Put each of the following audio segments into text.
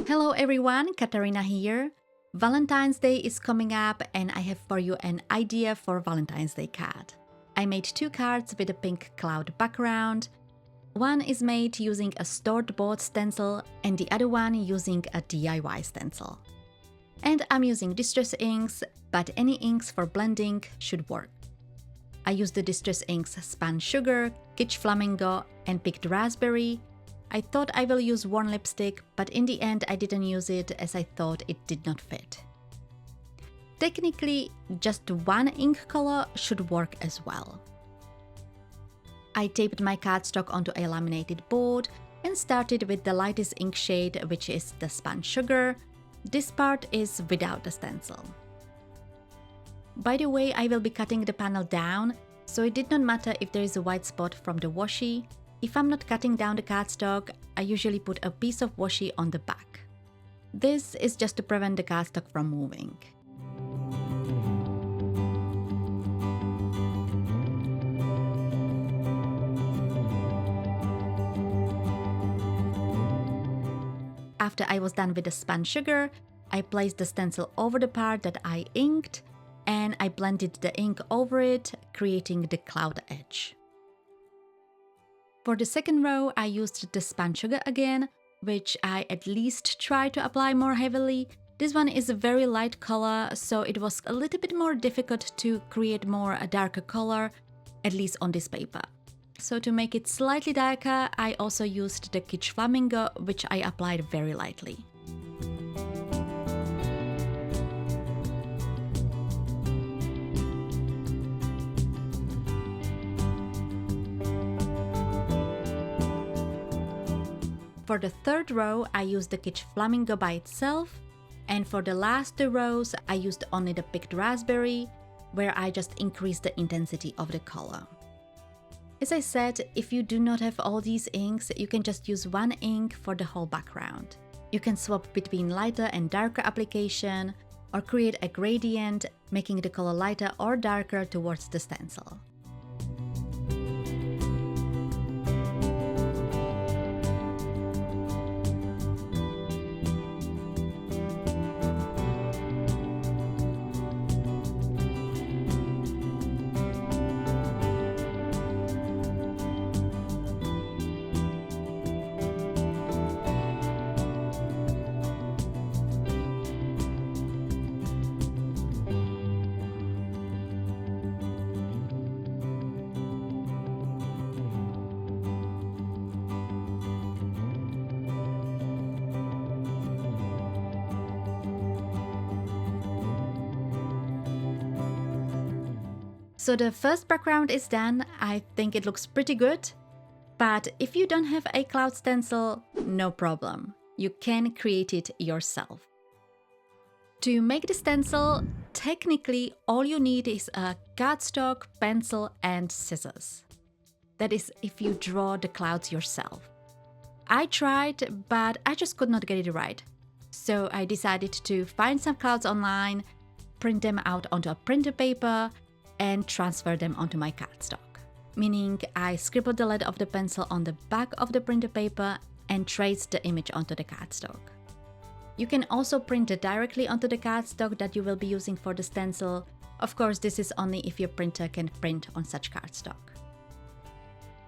Hello everyone, Katarina here. Valentine's Day is coming up and I have for you an idea for Valentine's Day card. I made two cards with a pink cloud background. One is made using a store-bought stencil and the other one using a DIY stencil. And I'm using Distress Inks, but any inks for blending should work. I used the Distress Inks Spun Sugar, Kitsch Flamingo and Picked Raspberry. I thought I will use worn lipstick, but in the end I didn't use it as I thought it did not fit. Technically, just one ink color should work as well. I taped my cardstock onto a laminated board and started with the lightest ink shade, which is the Spun Sugar. This part is without the stencil. By the way, I will be cutting the panel down, so it did not matter if there is a white spot from the washi. If I'm not cutting down the cardstock, I usually put a piece of washi on the back. This is just to prevent the cardstock from moving. After I was done with the Spun Sugar, I placed the stencil over the part that I inked and I blended the ink over it, creating the cloud edge. For the second row, I used the Spun Sugar again, which I at least tried to apply more heavily. This one is a very light color, so it was a little bit more difficult to create a darker color, at least on this paper. So to make it slightly darker, I also used the Kitsch Flamingo, which I applied very lightly. For the third row, I used the Kitsch Flamingo by itself, and for the last two rows, I used only the Picked Raspberry, where I just increased the intensity of the color. As I said, if you do not have all these inks, you can just use one ink for the whole background. You can swap between lighter and darker application, or create a gradient, making the color lighter or darker towards the stencil. So the first background is done. I think it looks pretty good. But if you don't have a cloud stencil, no problem. You can create it yourself. To make the stencil, technically all you need is a cardstock, pencil and scissors. That is if you draw the clouds yourself. I tried, but I just could not get it right. So I decided to find some clouds online, print them out onto a printer paper, and transfer them onto my cardstock. Meaning I scribbled the lead of the pencil on the back of the printer paper and traced the image onto the cardstock. You can also print it directly onto the cardstock that you will be using for the stencil. Of course, this is only if your printer can print on such cardstock.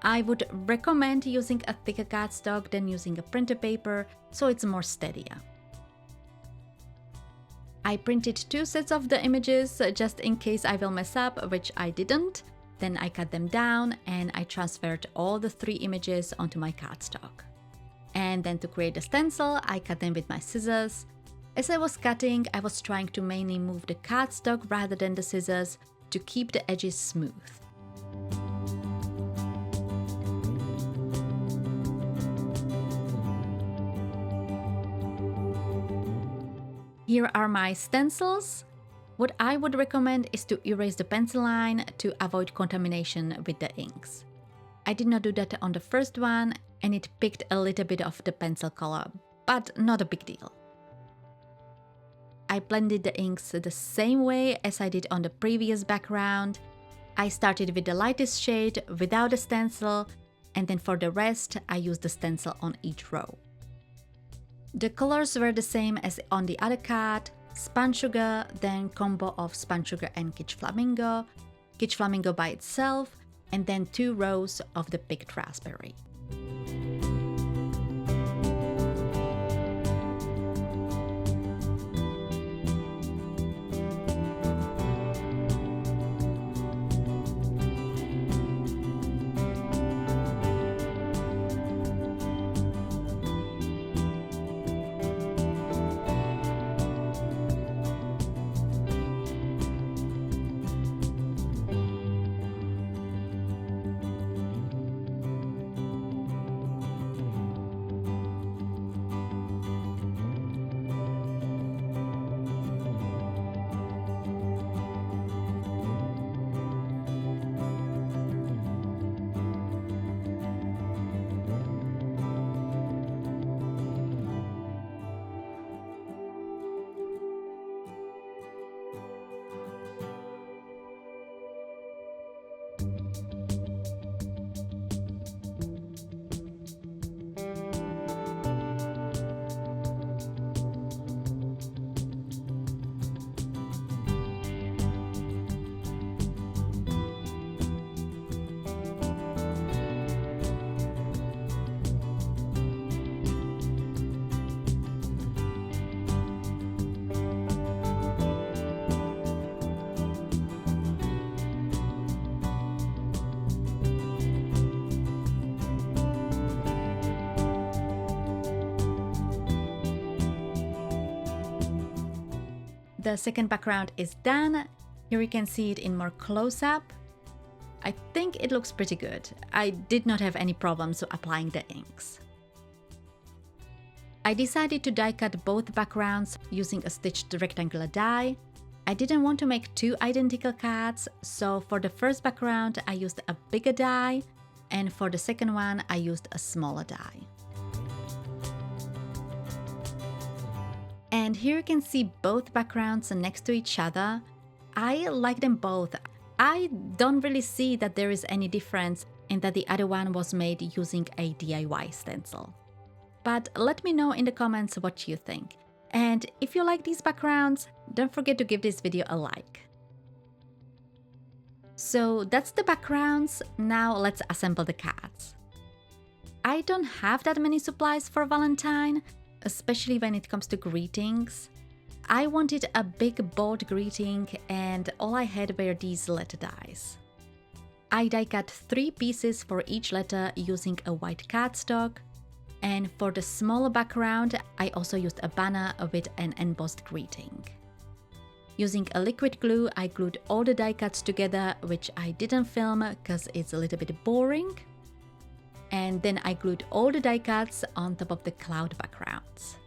I would recommend using a thicker cardstock than using a printer paper, so it's more steadier. I printed two sets of the images just in case I will mess up, which I didn't. Then I cut them down and I transferred all the three images onto my cardstock. And then to create the stencil, I cut them with my scissors. As I was cutting, I was trying to mainly move the cardstock rather than the scissors to keep the edges smooth. Here are my stencils. What I would recommend is to erase the pencil line to avoid contamination with the inks. I did not do that on the first one and it picked a little bit of the pencil color, but not a big deal. I blended the inks the same way as I did on the previous background. I started with the lightest shade without a stencil, and then for the rest I used the stencil on each row. The colors were the same as on the other card: Spun Sugar, then combo of Spun Sugar and Kitsch Flamingo by itself, and then 2 rows of the picked raspberry. The second background is done. Here you can see it in more close-up. I think it looks pretty good. I did not have any problems applying the inks. I decided to die cut both backgrounds using a stitched rectangular die. I didn't want to make 2 identical cards, so for the first background I used a bigger die, and for the second one I used a smaller die. And here you can see both backgrounds next to each other. I like them both. I don't really see that there is any difference in that the other one was made using a DIY stencil. But let me know in the comments what you think. And if you like these backgrounds, don't forget to give this video a like. So that's the backgrounds. Now let's assemble the cards. I don't have that many supplies for Valentine, especially when it comes to greetings. I wanted a big bold greeting and all I had were these letter dies. I die cut 3 pieces for each letter using a white cardstock, and for the smaller background I also used a banner with an embossed greeting. Using a liquid glue I glued all the die cuts together, which I didn't film because it's a little bit boring. And then I glued all the die cuts on top of the cloud backgrounds.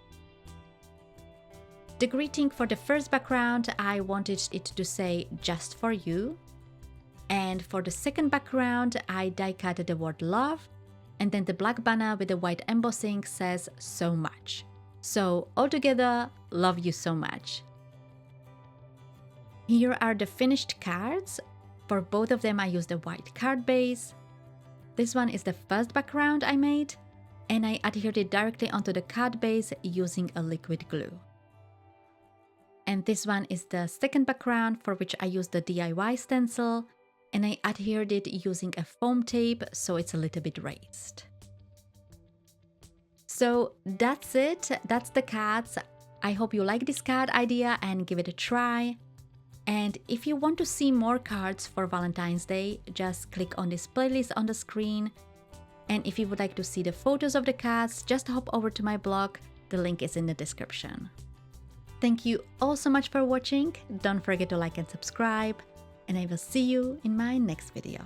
The greeting for the first background, I wanted it to say "just for you." And for the second background, I die cut the word love, and then the black banner with the white embossing says "so much." So altogether, love you so much. Here are the finished cards. For both of them I used a white card base. This one is the first background I made, and I adhered it directly onto the card base using a liquid glue. And this one is the second background, for which I used the DIY stencil, and I adhered it using a foam tape so it's a little bit raised. So that's it, that's the cards. I hope you like this card idea and give it a try. And if you want to see more cards for Valentine's Day, just click on this playlist on the screen. And if you would like to see the photos of the cards, just hop over to my blog. The link is in the description. Thank you all so much for watching. Don't forget to like and subscribe. And I will see you in my next video.